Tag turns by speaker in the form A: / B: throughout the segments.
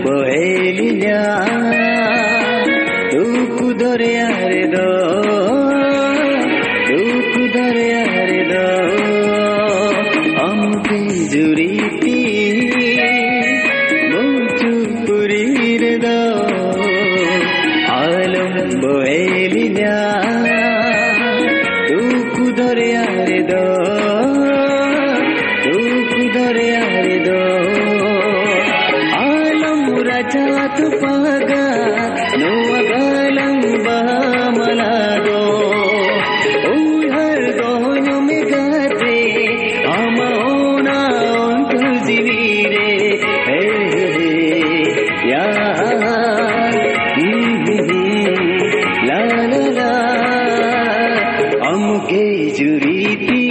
A: bohelinya duku doriare do amke juriti mutu purir do alam bohelinya duku doriare do Jat paga no agalang bamalado uhar dono me gate amaona ontu jivire ya la la la amke juriti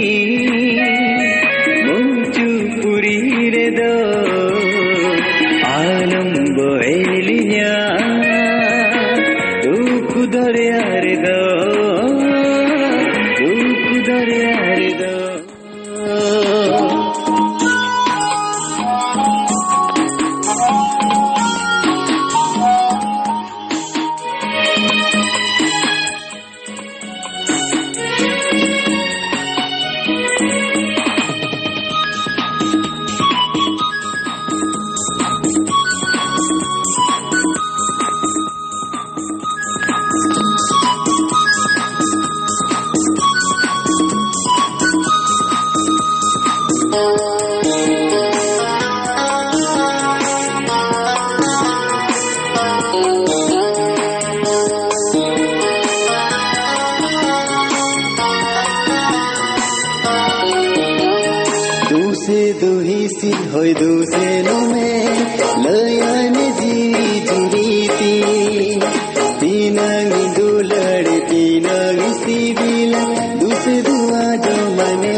A: munchu purire do alam bohelinya duku doriare do दूसे दुहिसी होय दूसे no में lion जी जुरीती तीनंगी दुलड़ तीनंगी CIBIL दूसे दुआ जो मने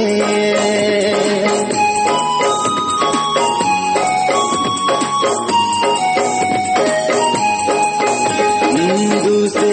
A: दूसे